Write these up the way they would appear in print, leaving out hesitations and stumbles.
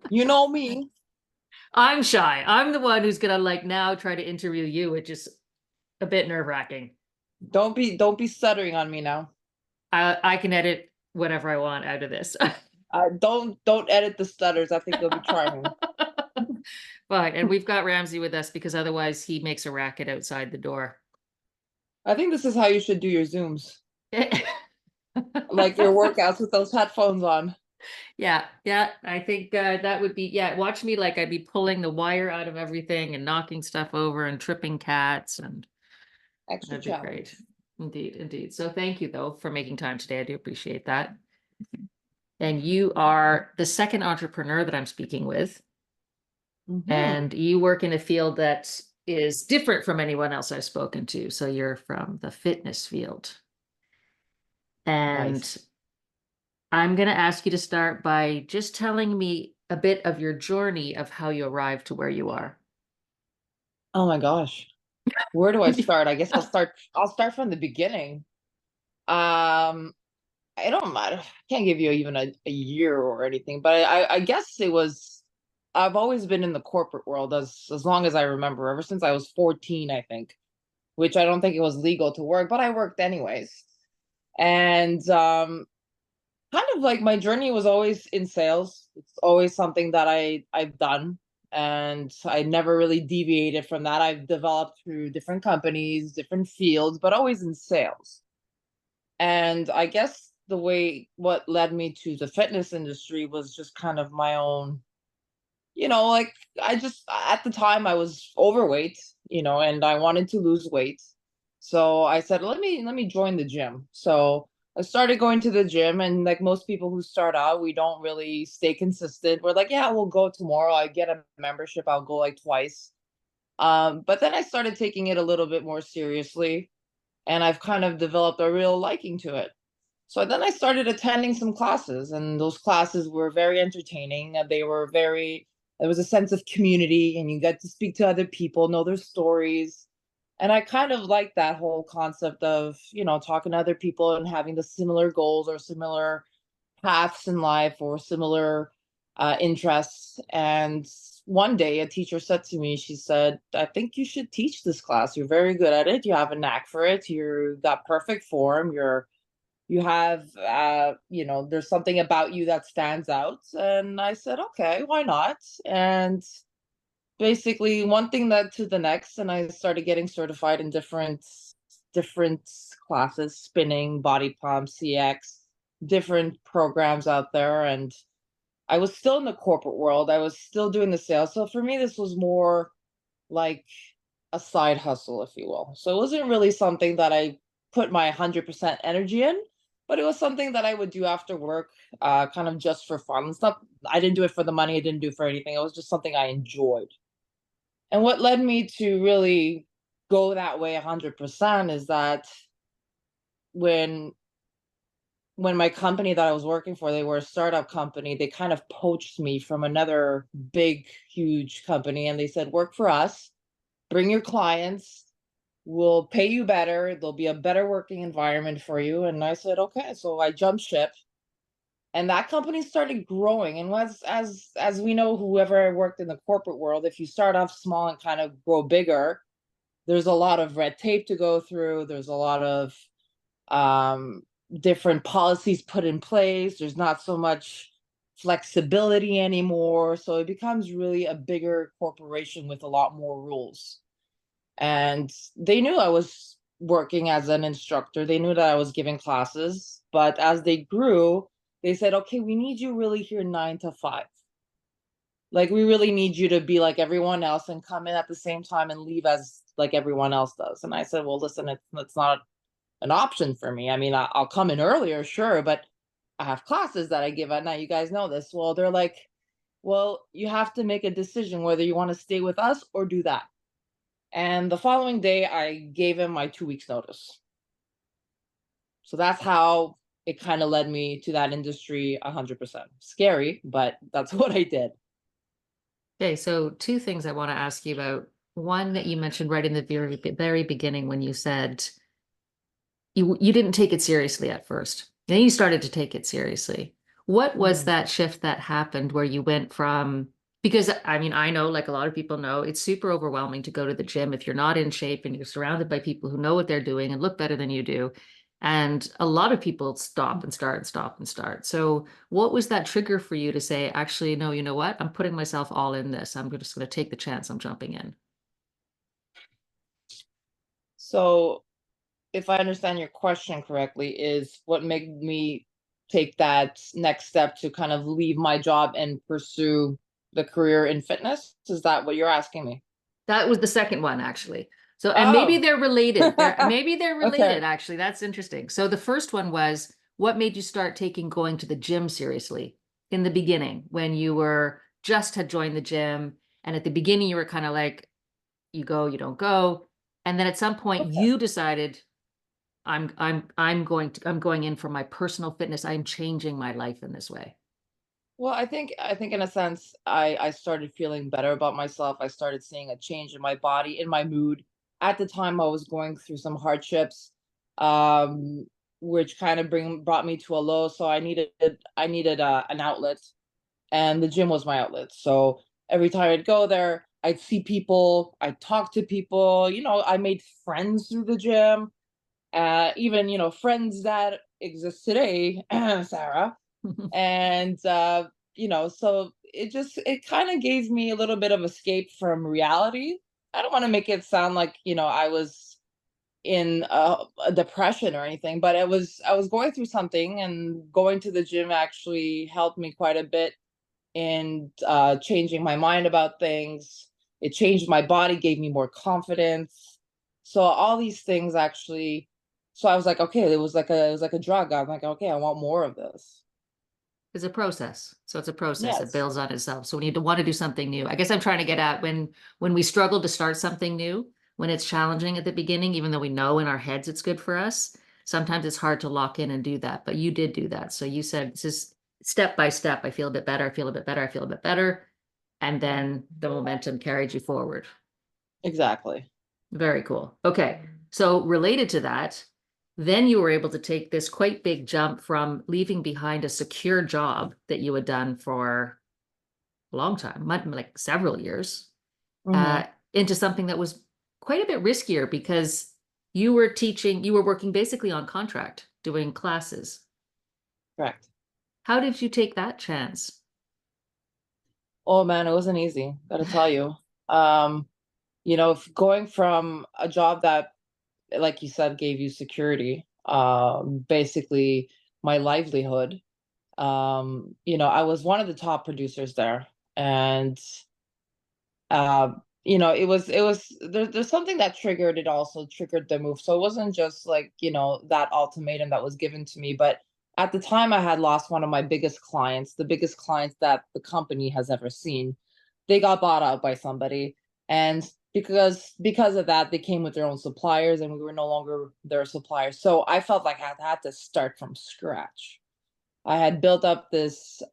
You know me. I'm shy. I'm the one who's gonna like now try to interview you, which is a bit nerve-wracking. Don't be stuttering on me now. I can edit whatever I want out of this. Don't edit the stutters. I think you'll be trying. Fine. And we've got Ramsey with us because otherwise he makes a racket outside the door. I think this is how you should do your Zooms, like your workouts with those headphones on. Yeah, yeah. I think that would be, yeah, watch me like I'd be pulling the wire out of everything and knocking stuff over and tripping cats, and Extra that'd be great. challenge. Indeed, indeed. So thank you though for making time today. I do appreciate that. And you are the second entrepreneur that I'm speaking with, Hmm. and you work in a field that is different from anyone else I've spoken to. So you're from the fitness field. Nice. And I'm going to ask you to start by just telling me a bit of your journey of how you arrived to where you are. Oh my gosh. Where do I start? I guess I'll start from the beginning. Um, I don't matter. I can't give you even a year or anything, but I guess it was I've always been in the corporate world as long as I remember, ever since I was 14, I think, which I don't think it was legal to work, but I worked anyways. And kind of like my journey was always in sales. It's always something that I've done, and I never really deviated from that. I've developed through different companies, different fields, but always in sales. And I guess what led me to the fitness industry was just kind of my own, like I just at the time I was overweight, and I wanted to lose weight. So I said, let me join the gym. So I started going to the gym, and like most people who start out, we don't really stay consistent. We're like, yeah, we'll go tomorrow. I get a membership, I'll go like twice. But then I started taking it a little bit more seriously, and I've kind of developed a real liking to it. So then I started attending some classes, and those classes were very entertaining. There was a sense of community, and you get to speak to other people, know their stories. And I kind of like that whole concept of, talking to other people and having the similar goals or similar paths in life or similar interests. And one day a teacher said to me, she said, I think you should teach this class. You're very good at it. You have a knack for it. You got perfect form. You have there's something about you that stands out. And I said, okay, why not? And basically one thing led to the next, and I started getting certified in different classes: spinning, body pump, CX, different programs out there. And I was still in the corporate world, I was still doing the sales, so for me this was more like a side hustle, if you will. So it wasn't really something that I put my 100% energy in, but it was something that I would do after work, kind of just for fun. It's not, I didn't do it for the money, I didn't do it for anything. It was just something I enjoyed. And what led me to really go that way 100% is that when my company that I was working for, they were a startup company, they kind of poached me from another big, huge company, and they said, work for us, bring your clients, we'll pay you better, there'll be a better working environment for you. And I said, okay. So I jumped ship, and that company started growing. And as we know, whoever worked in the corporate world, if you start off small and kind of grow bigger, there's a lot of red tape to go through. There's a lot of um, different policies put in place. There's not so much flexibility anymore. So it becomes really a bigger corporation with a lot more rules. And they knew I was working as an instructor. They knew that I was giving classes. But as they grew, they said, okay, we need you really here 9 to 5. Like, we really need you to be like everyone else and come in at the same time and leave as like everyone else does. And I said, well, listen, it's not an option for me. I mean, I'll come in earlier, sure, but I have classes that I give at night. You guys know this. Well, they're like, well, you have to make a decision whether you want to stay with us or do that. And the following day, I gave him my 2 weeks notice. So that's how it kind of led me to that industry 100%. Scary, but that's what I did. Okay, so two things I want to ask you about. One that you mentioned right in the very beginning when you said you didn't take it seriously at first. Then you started to take it seriously. What was Mhm. that shift that happened where you went from, because I mean, I know, like a lot of people know, it's super overwhelming to go to the gym if you're not in shape and you're surrounded by people who know what they're doing and look better than you do. And a lot of people stop and start and stop and start. So, what was that trigger for you to say, actually, no, you know what? I'm putting myself all in this. I'm just going to take the chance. I'm jumping in. So if I understand your question correctly, is what made me take that next step to kind of leave my job and pursue the career in fitness? Is that what you're asking me? That was the second one, actually. So, and maybe Oh, they're related. Maybe they're okay. related, actually. That's interesting. So the first one was, what made you start taking going to the gym seriously in the beginning when you were just had joined the gym, and at the beginning you were kind of like, you go, you don't go. And then at some point Okay. you decided, I'm going in for my personal fitness. I'm changing my life in this way. Well, I think in a sense I started feeling better about myself. I started seeing a change in my body, in my mood. At the time I was going through some hardships, um which kind of brought me to a low, so I needed an outlet, and the gym was my outlet. So every time I'd go there, I'd see people, I'd talk to people, I made friends through the gym, even, friends that exist today, Sarah. And, so it kind of gave me a little bit of escape from reality. I don't want to make it sound like, I was in a depression or anything, but I was going through something, and going to the gym actually helped me quite a bit and changing my mind about things. It changed my body, gave me more confidence. So all these things actually. So I was like, okay, it was like a drug. I'm like, okay, I want more of this. It's a process. So it's a process that Yes, builds on itself. So when you want to do something new, I guess I'm trying to get at when we struggle to start something new, when it's challenging at the beginning, even though we know in our heads it's good for us, sometimes it's hard to lock in and do that. But you did do that. So you said this is step by step. I feel a bit better. I feel a bit better. I feel a bit better. And then the momentum carried you forward. exactly. Very cool. Okay. So related to that, then you were able to take this quite big jump from leaving behind a secure job that you had done for a long time, like several years, Hmm. uh, into something that was quite a bit riskier because you were working basically on contract, doing classes. Correct. How did you take that chance? Oh man, it wasn't easy. Got to tell you. Um, going from a job that, like you said, gave you security, basically my livelihood. I was one of the top producers there, and there's something that triggered it. Also triggered the move. So it wasn't just like that ultimatum that was given to me, but at the time I had lost one of my biggest clients, the biggest clients that the company has ever seen. They got bought out by somebody, and because of that, they came with their own suppliers, and we were no longer their suppliers. So I felt like I had to start from scratch. I had built up this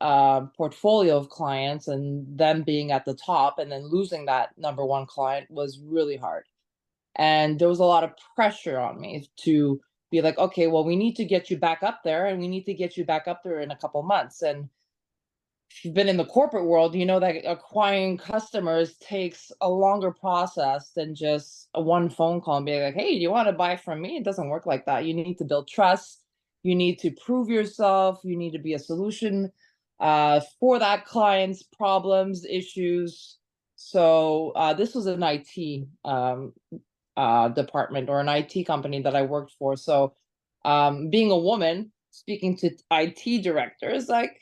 portfolio of clients, and them being at the top and then losing that number one client was really hard. And there was a lot of pressure on me to be like, okay, well, we need to get you back up there, and we need to get you back up there in a couple months. And if you've been in the corporate world, you know that acquiring customers takes a longer process than just a one phone call and being like, hey, do you want to buy from me? It doesn't work like that. You need to build trust. You need to prove yourself. You need to be a solution for that client's problems, issues. So this was an IT department, or an IT company that I worked for. So being a woman, speaking to IT directors, like,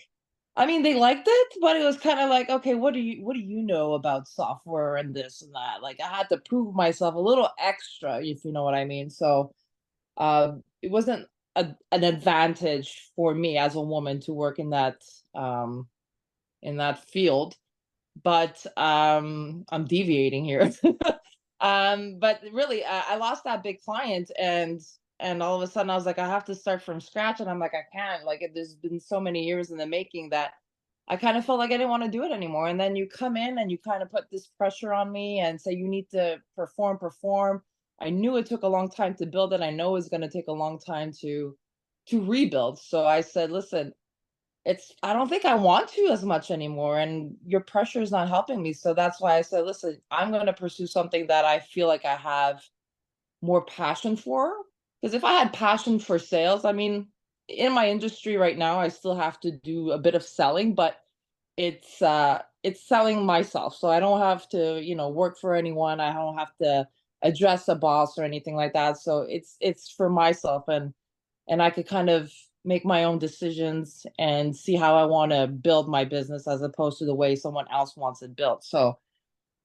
I mean, they liked it, but it was kind of like, okay, what do you know about software and this and that? Like, I had to prove myself a little extra, if you know what I mean. So it wasn't an advantage for me as a woman to work in that field. But I'm deviating here. But really, I lost that big client, and all of a sudden I was like, I have to start from scratch, and I'm like, I can't. Like, there's been so many years in the making that I kind of felt like I didn't want to do it anymore. And then you come in and you kind of put this pressure on me and say you need to perform, perform. I knew it took a long time to build it. I know it's going to take a long time to rebuild. So I said, listen, I don't think I want to as much anymore, and your pressure is not helping me. So that's why I said, listen, I'm going to pursue something that I feel like I have more passion for. Because if I had passion for sales, I mean, in my industry right now, I still have to do a bit of selling, but it's selling myself. So I don't have to, work for anyone. I don't have to address a boss or anything like that. So it's for myself, and I could kind of make my own decisions and see how I want to build my business as opposed to the way someone else wants it built. So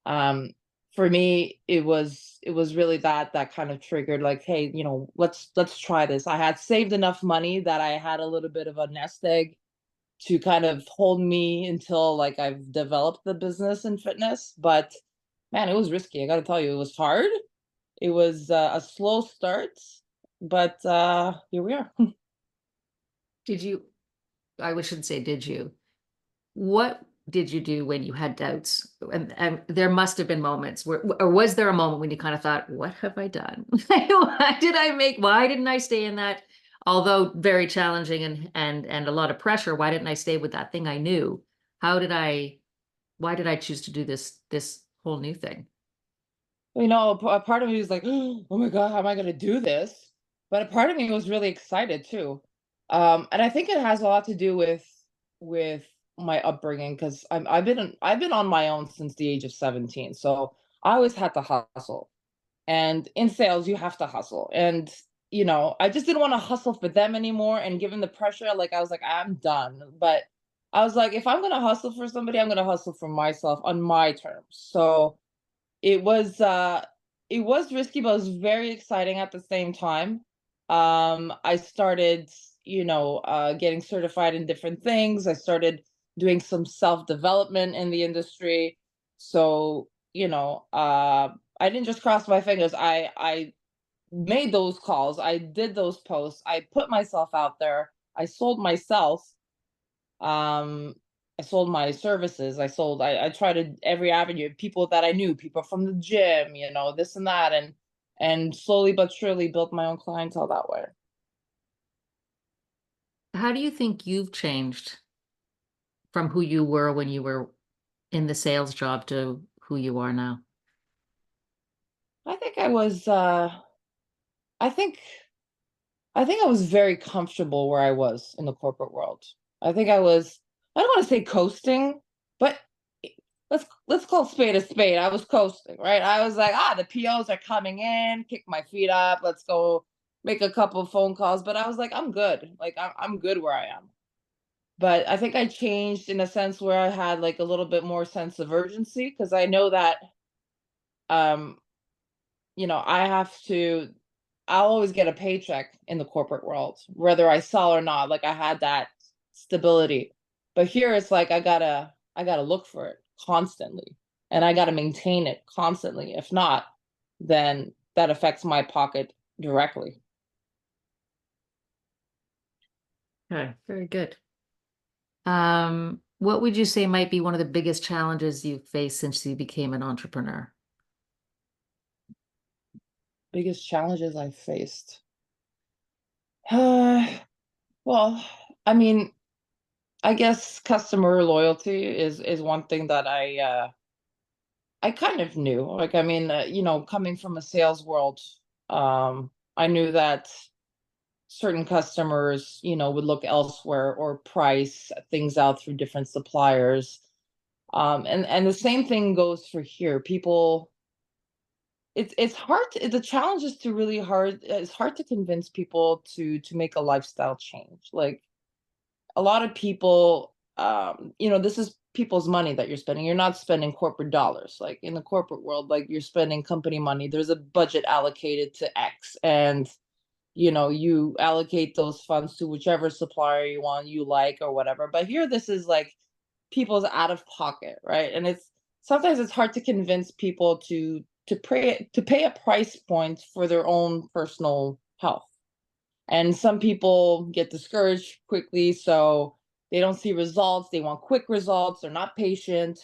um for me it was really that kind of triggered, like, hey, let's try this. I had saved enough money that I had a little bit of a nest egg to kind of hold me until like I've developed the business in fitness. But man, it was risky. I got to tell you, it was hard. It was a slow start, but here we are. Did you, I shouldn't say did you. What did you do when you had doubts? And there must have been moments where, or was there a moment when you kind of thought, what have I done? Why didn't I stay in that? Although very challenging and a lot of pressure, why didn't I stay with that thing I knew? How did I, why did I choose to do this whole new thing? A part of me was like, oh my God, how am I going to do this? But a part of me was really excited too. And I think it has a lot to do with my upbringing, because I've been on my own since the age of 17. So I always had to hustle. And in sales, you have to hustle. And, I just didn't want to hustle for them anymore. And given the pressure, like I was like, I'm done. But I was like, if I'm going to hustle for somebody, I'm going to hustle for myself on my terms. So it was uh it was risky, but it was very exciting at the same time. I started, getting certified in different things. I started doing some self-development in the industry. So, I didn't just cross my fingers. I made those calls. I did those posts. I put myself out there. I sold myself. um I sold my services. I tried every avenue, people that I knew, people from the gym, this and that, and slowly but surely built my own clientele that way. How do you think you've changed from who you were when you were in the sales job to who you are now? I think I was I think I think I was very comfortable where I was in the corporate world. I think I don't want to say coasting, but let's call spade a spade. I was coasting, right? I was like, the POs are coming in, kick my feet up, let's go make a couple of phone calls. But I was like, I'm good. Like I'm good where I am. But I think I changed in a sense where I had like a little bit more sense of urgency, because I know that um I have to, I'll always get a paycheck in the corporate world, whether I sell or not. Like I had that stability. But here it's like I gotta look for it constantly. And I gotta maintain it constantly. If not, then that affects my pocket directly. Okay, very good. What would you say might be one of the biggest challenges you've faced since you became an entrepreneur? Biggest challenges I faced. Uh, well, I mean, I guess customer loyalty is one thing that I kind of knew. Like, I mean, coming from a sales world, I knew that certain customers, would look elsewhere or price things out through different suppliers. And the same thing goes for here. People, it's hard. The challenge is to really hard. It's hard to convince people to make a lifestyle change. Like a lot of people, this is people's money that you're spending. You're not spending corporate dollars. Like in the corporate world, like you're spending company money. There's a budget allocated to X, and you allocate those funds to whichever supplier you like or whatever. But here, this is like people's out of pocket, right? And it's sometimes it's hard to convince people to pay a price point for their own personal health. And some people get discouraged quickly, so they don't see results. They want quick results. They're not patient.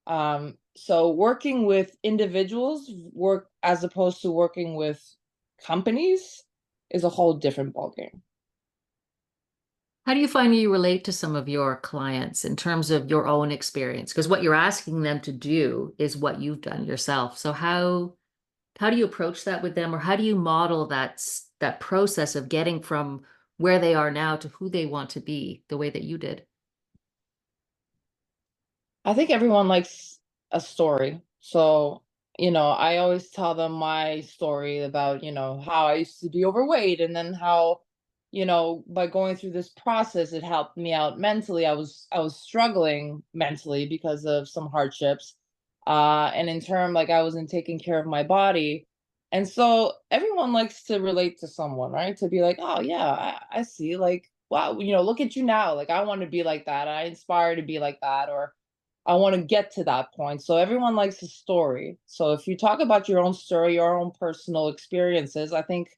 So working with individuals work as opposed to working with companies is a whole different ballgame. How do you find you relate to some of your clients in terms of your own experience? Because what you're asking them to do is what you've done yourself. So how do you approach that with them, or how do you model that process of getting from where they are now to who they want to be the way that you did? I think everyone likes a story. So, I always tell them my story about, how I used to be overweight and then how, by going through this process, it helped me out mentally. I was struggling mentally because of some hardships. And in term, like I wasn't taking care of my body. And so everyone likes to relate to someone, right? To be like, oh yeah, I see, like, wow, look at you now. Like I want to be like that. I inspire to be like that, or I want to get to that point. So everyone likes a story. So if you talk about your own story, your own personal experiences, I think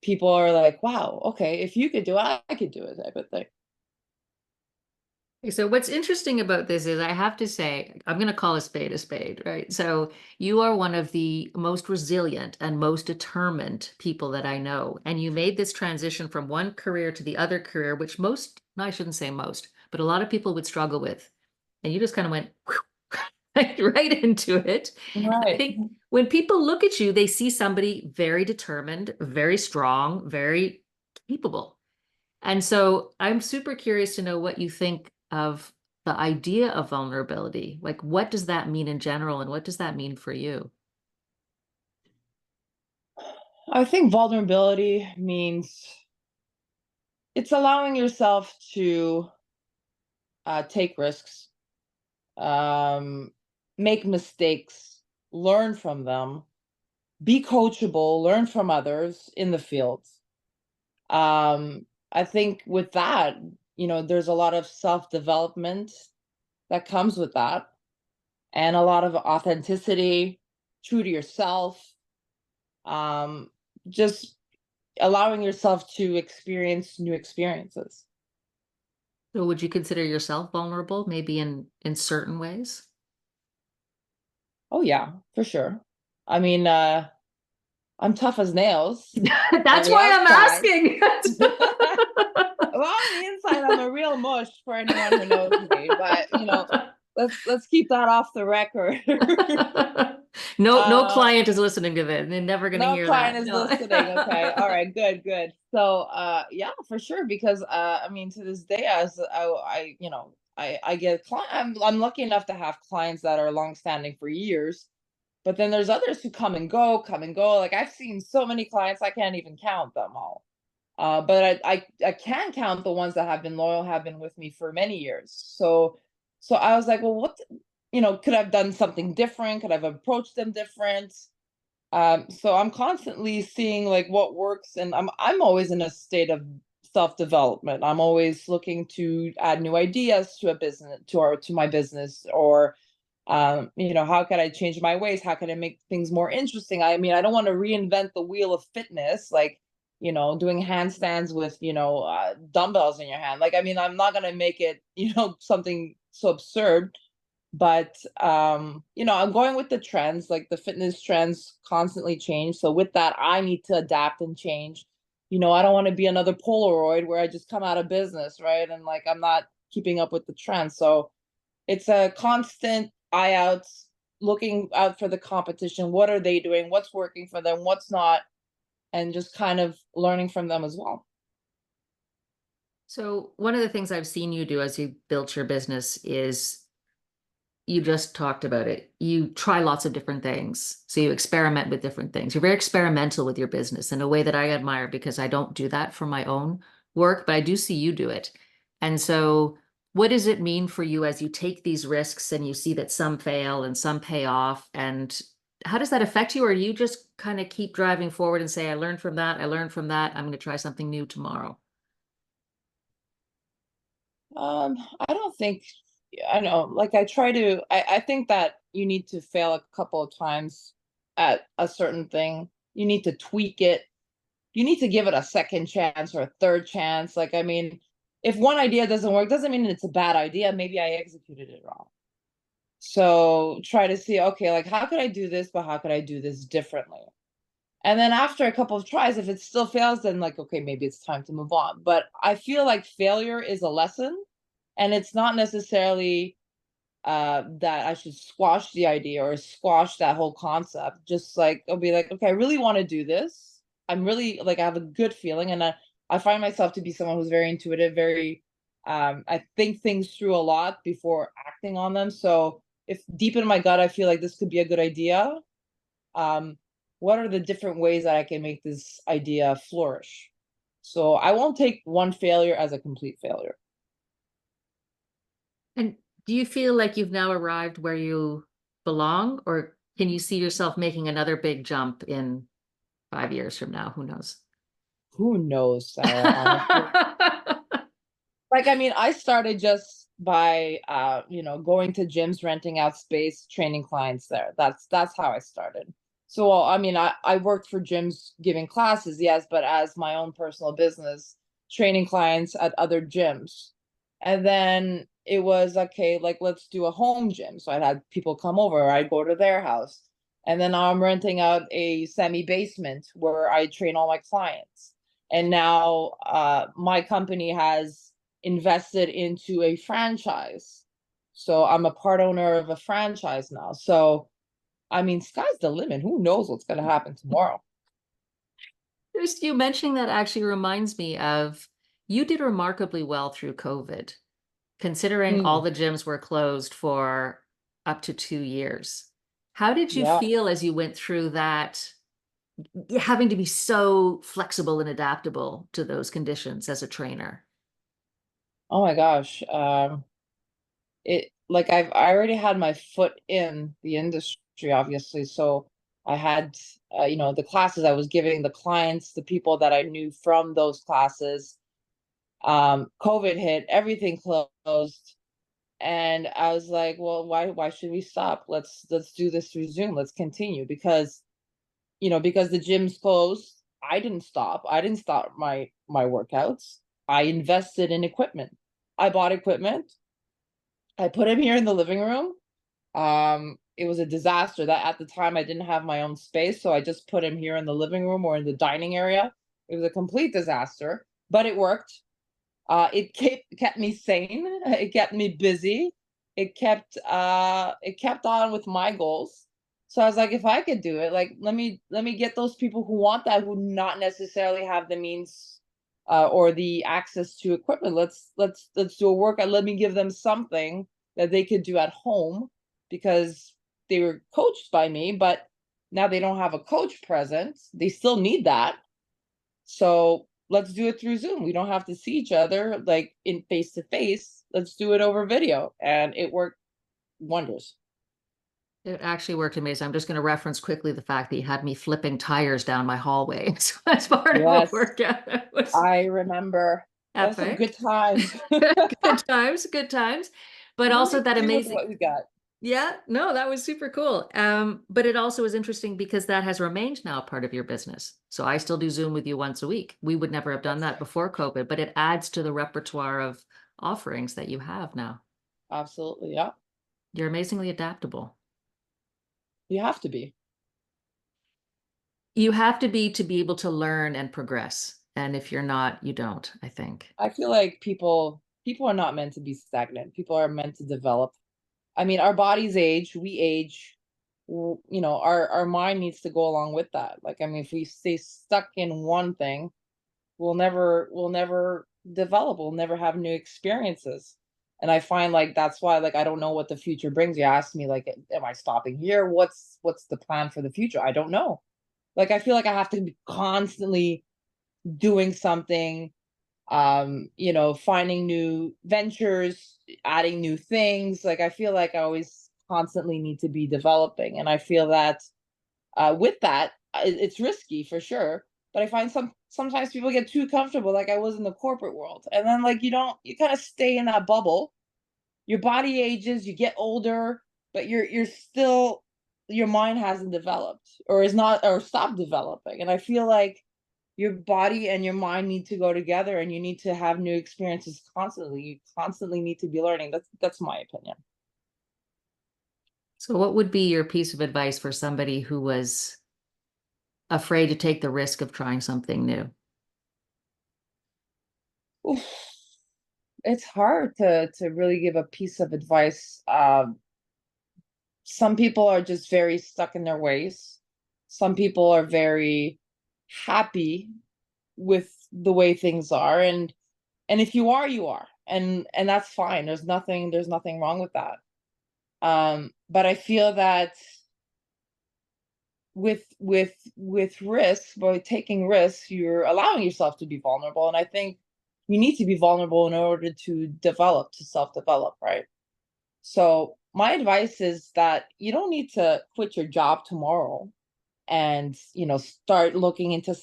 people are like, wow, okay, if you could do it, I could do it, type of thing. So what's interesting about this is I have to say, I'm going to call a spade, right? So you are one of the most resilient and most determined people that I know. And you made this transition from one career to the other career, which most, no, I shouldn't say most, but a lot of people would struggle with. And you just kind of went right into it. And I Right. think when people look at you, they see somebody very determined, very strong, very capable. And so I'm super curious to know what you think of the idea of vulnerability. Like, what does that mean in general, and what does that mean for you? I think vulnerability means it's allowing yourself to take risks, um, make mistakes, learn from them, be coachable, learn from others in the field. I think with that, there's a lot of self development that comes with that, and a lot of authenticity, true to yourself, um, just allowing yourself to experience new experiences. So would you consider yourself vulnerable, maybe in certain ways? Oh yeah, for sure. I mean, I'm tough as nails on That's the why I'm outside. asking. Well, on the inside, I'm a real mush for anyone who knows me. But let's keep that off the record. No um, client is listening to this. They're never going to no hear client that. is No. listening. Okay, all right, good, good. So, yeah, for sure. Because I mean, to this day, as I get I'm lucky enough to have clients that are longstanding for years. But then there's others who come and go, come and go. Like I've seen so many clients, I can't even count them all. But I can count the ones that have been loyal, have been with me for many years. So I was like, well, could I've done something different? Could I've approached them different? So I'm constantly seeing like what works, and I'm always in a state of self development. I'm always looking to add new ideas to a business, to my business, or how can I change my ways? How can I make things more interesting? I mean, I don't want to reinvent the wheel of fitness, like, doing handstands with, dumbbells in your hand. Like, I mean, I'm not going to make it, something so absurd, but, I'm going with the trends, like the fitness trends constantly change. So with that, I need to adapt and change. I don't want to be another Polaroid where I just come out of business, right? And like, I'm not keeping up with the trends. So, it's a constant eye out, looking out for the competition. What are they doing? What's working for them? What's not? And just kind of learning from them as well. So one of the things I've seen you do as you built your business is you just talked about it. You try lots of different things. So you experiment with different things. You're very experimental with your business in a way that I admire because I don't do that for my own work, but I do see you do it. And so, what does it mean for you as you take these risks and you see that some fail and some pay off? And how does that affect you? Or do you just kind of keep driving forward and say, I learned from that, I learned from that, I'm going to try something new tomorrow? I don't think, I know, like I think that you need to fail a couple of times at a certain thing. You need to tweak it. You need to give it a second chance or a third chance. Like, I mean, if one idea doesn't work, doesn't mean it's a bad idea. Maybe I executed it wrong. So try to see, okay, like how could I do this, but how could I do this differently? And then after a couple of tries, if it still fails, then like, okay, maybe it's time to move on. But I feel like failure is a lesson, and it's not necessarily that I should squash the idea or squash that whole concept. Just like I'll be like, okay, I really want to do this. I'm really like I have a good feeling, and I find myself to be someone who's very intuitive, very I think things through a lot before acting on them. So if deep in my gut I feel like this could be a good idea, um, what are the different ways that I can make this idea flourish? So I won't take one failure as a complete failure. And do you feel like you've now arrived where you belong, or can you see yourself making another big jump in 5 years from now? Who knows? Who knows, Sarah, honestly. Like, I mean, I started just by going to gyms, renting out space, training clients there. That's how I started. So, well, I mean, I worked for gyms giving classes, yes, but as my own personal business, training clients at other gyms. And then it was okay, like let's do a home gym. So I'd had people come over, or I'd go to their house. And then now I'm renting out a semi basement where I train all my clients. And now my company has invested into a franchise. So I'm a part owner of a franchise now. So, I mean, sky's the limit. Who knows what's going to happen tomorrow? Just you mentioning that actually reminds me of you did remarkably well through COVID, considering all Mm, the gyms were closed for up to 2 years. How did you yeah. feel as you went through that, having to be so flexible and adaptable to those conditions as a trainer? Oh my gosh. It like I already had my foot in the industry, obviously. So I had, the classes I was giving, the clients, the people that I knew from those classes. COVID hit, everything closed. And I was like, well, why should we stop? Let's do this through Zoom. Let's continue because the gym's closed. I didn't stop my workouts. I invested in equipment. I bought equipment. I put him here in the living room. It was a disaster that at the time I didn't have my own space, so I just put him here in the living room or in the dining area. It was a complete disaster, but it worked. It kept me sane. It kept me busy. It kept on with my goals. So I was like, if I could do it, like let me get those people who want that, who not necessarily have the means or the access to equipment. Let's do a workout. Let me give them something that they could do at home because they were coached by me, but now they don't have a coach present. They still need that. So let's do it through Zoom. We don't have to see each other like in face to face. Let's do it over video. And it worked wonders. It actually worked amazing. I'm just going to reference quickly the fact that you had me flipping tires down my hallway. So that's part of a Yes, workout. It was I remember. Those some good epic. times. Good times, good times. But We also make that do with amazing. what we got. Yeah, no, that was super cool. But it also was interesting because that has remained now part of your business. So I still do Zoom with you once a week. We would never have done Yes, that before COVID, but it adds to the repertoire of offerings that you have now. absolutely. Yeah. You're amazingly adaptable. You have to be. You have to be able to learn and progress. And if you're not, you don't, I think. I feel like people are not meant to be stagnant. People are meant to develop. I mean, our bodies age, we age. Our mind needs to go along with that. Like, I mean, if we stay stuck in one thing, we'll never develop. We'll never have new experiences. And I find like that's why like I don't know what the future brings. You asked me like, am I stopping here? What's the plan for the future? I don't know. Like I feel like I have to be constantly doing something, finding new ventures, adding new things. Like I feel like I always constantly need to be developing. And I feel that with that, it's risky for sure. But I find sometimes people get too comfortable, like I was in the corporate world, and then like you kind of stay in that bubble. Your body ages, you get older, but you're still your mind hasn't developed or is not or stopped developing. And I feel like your body and your mind need to go together, and you need to have new experiences constantly. You constantly need to be learning. That's my opinion. So, what would be your piece of advice for somebody who was afraid to take the risk of trying something new? Oof. It's hard to really give a piece of advice. Some people are just very stuck in their ways. Some people are very happy with the way things are, and if you are, you are, and that's fine. There's nothing wrong with that. But I feel that with risks, by taking risks, you're allowing yourself to be vulnerable, and I think you need to be vulnerable in order to develop, to self-develop, right? So my advice is that you don't need to quit your job tomorrow and start looking into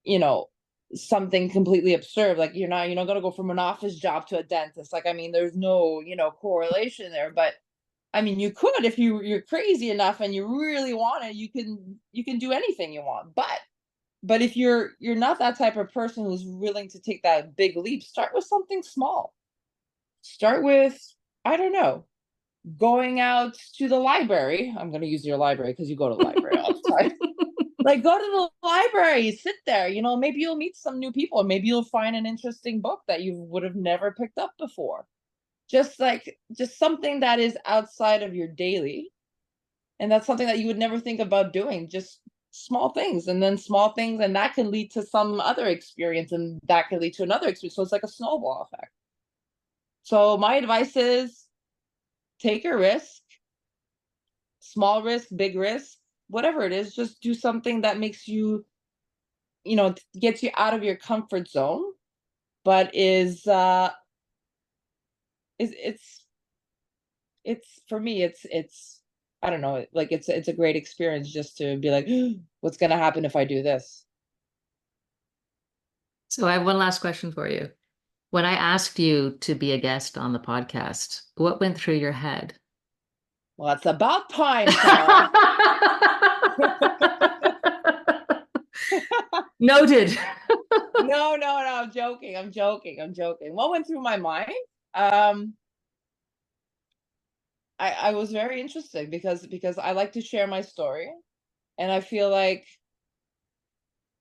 you know something completely absurd. Like you're not going to go from an office job to a dentist. Like, I mean, there's no correlation there, but I mean, you could, if you're crazy enough and you really want it, you can do anything you want. But if you're not that type of person who's willing to take that big leap, start with something small. Start with, I don't know, going out to the library. I'm going to use your library because you go to the library all the time. Like, go to the library, sit there, maybe you'll meet some new people, maybe you'll find an interesting book that you would have never picked up before. Just something that is outside of your daily, and that's something that you would never think about doing. Just small things, and then small things, and that can lead to some other experience, and that can lead to another experience. So it's like a snowball effect. So my advice is take a risk, small risk, big risk, whatever it is, just do something that makes you, gets you out of your comfort zone, but is it's for me, it's I don't know, like it's a great experience just to be like, what's gonna happen if I do this? So I have one last question for you. When I asked you to be a guest on the podcast, what went through your head? Well, it's about time, Sarah. Noted. No, no, no, I'm joking. I'm joking. I'm joking. What went through my mind? Um, I was very interested because I like to share my story, and I feel like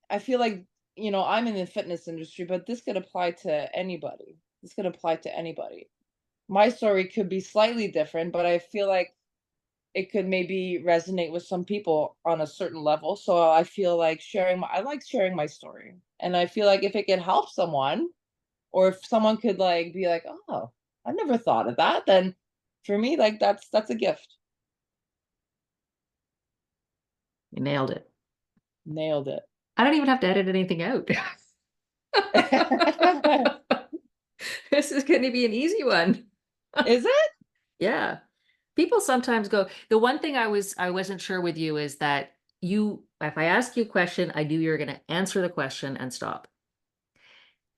I'm in the fitness industry, but this could apply to anybody. This could apply to anybody. My story could be slightly different, but I feel like it could maybe resonate with some people on a certain level. So I feel like I like sharing my story. And I feel like if it could help someone, or if someone could like be like, "Oh, I never thought of that," then for me, like that's a gift. You nailed it. Nailed it. I don't even have to edit anything out. This is going to be an easy one. Is it? Yeah. People sometimes go, the one thing I wasn't sure with you is that if I ask you a question, I knew you were going to answer the question and stop.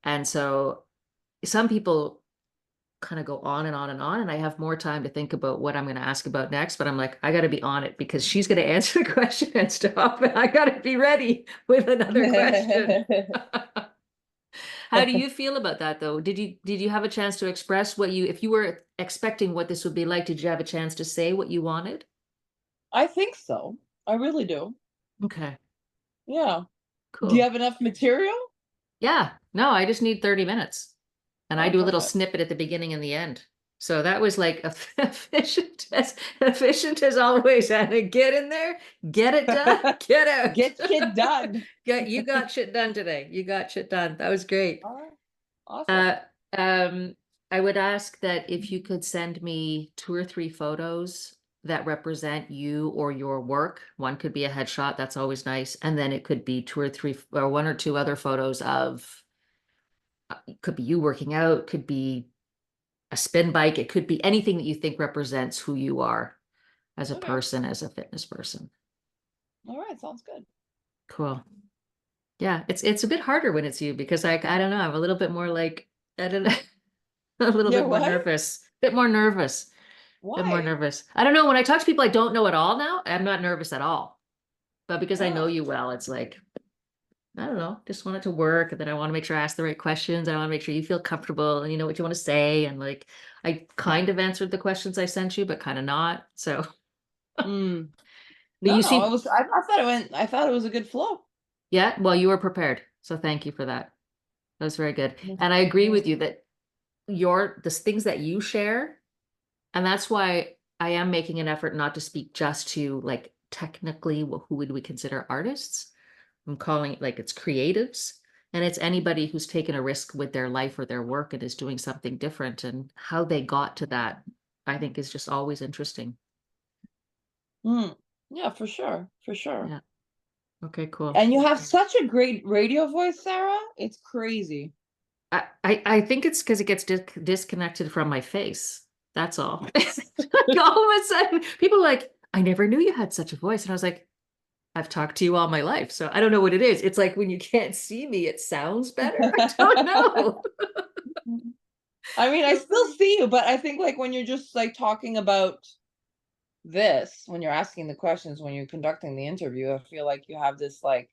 And so some people kind of go on and on and on, and I have more time to think about what I'm going to ask about next, but I'm like, I got to be on it because she's going to answer the question and stop, and I got to be ready with another question. How do you feel about that though? Did you have a chance to express if you were expecting what this would be like, did you have a chance to say what you wanted? I think so. I really do. Okay, Yeah. Do you cool. have enough material? Yeah, no, I just need 30 minutes. And I Oh, do a little perfect. snippet at the beginning and the end. So that was like efficient as always. And get in there, get it done, get Get shit out. done. You got shit done today. You got shit done. That was great. All right. Awesome. Uh, um, I would ask that if you could send me 2 or 3 photos that represent you or your work. One could be a headshot. That's always nice. And then it could be 2 or 3 or 1 or 2 other photos of, it could be you working out, could be a spin bike. It could be anything that you think represents who you are as a Okay. person, as a fitness person. All right. Sounds good. Cool. Yeah, it's a bit harder when it's you because I don't know, I'm a little bit more like, I don't know, a little Yeah. bit more What? nervous, bit more nervous, bit more Why? nervous. I don't know. When I talk to people I don't know at all now, I'm not nervous at all. But because I know Oh. you well, it's like, I don't know, just want it to work. And then I want to make sure I ask the right questions. I want to make sure you feel comfortable and you know what you want to say. And like, I kind of answered the questions I sent you, but kind of not. So Mm. No, You no, it seem, was, I thought it went, I thought it was a good flow. yeah, well, you were prepared. So thank you for that. That was very good. Yes, And I agree yes. with you that the things that you share, and that's why I am making an effort not to speak just to like technically who would we consider artists. I'm calling it like it's creatives, and it's anybody who's taken a risk with their life or their work and is doing something different, and how they got to that, I think is just always interesting. Mm. Yeah, for sure, for sure. Yeah. Okay, cool. And you have such a great radio voice, Sarah. It's crazy. I think it's because it gets disconnected from my face. That's all. Like all of a sudden, people are like, I never knew you had such a voice. And I was like, I've talked to you all my life. So I don't know what it is. It's like when you can't see me, it sounds better. I don't know. I mean, I So still funny. see you, but I think like when you're just like talking about this, when you're asking the questions, when you're conducting the interview, I feel like you have this like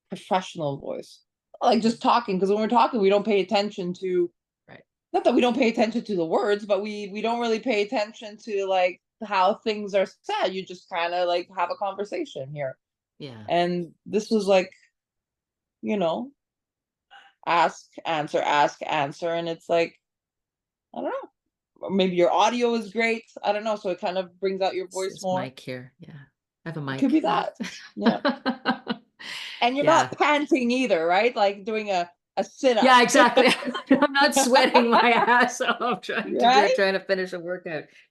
professional voice. Like Mm, just talking, because when we're talking, we don't pay attention to, right. not that we don't pay attention to the words, but we don't really pay attention to like how things are said. You just kind of like have a conversation here. Yeah. And this was like, you know, ask, answer, and it's like, I don't know. Or maybe your audio is great. I don't know. So it kind of brings out your It's voice this more. mic here. Yeah. I have a It could be mic. that. Yeah. And you're Yeah. not panting either, right? Like doing a sit Yeah, up. exactly. I'm not sweating my ass off trying to do it, Right? trying to finish a workout.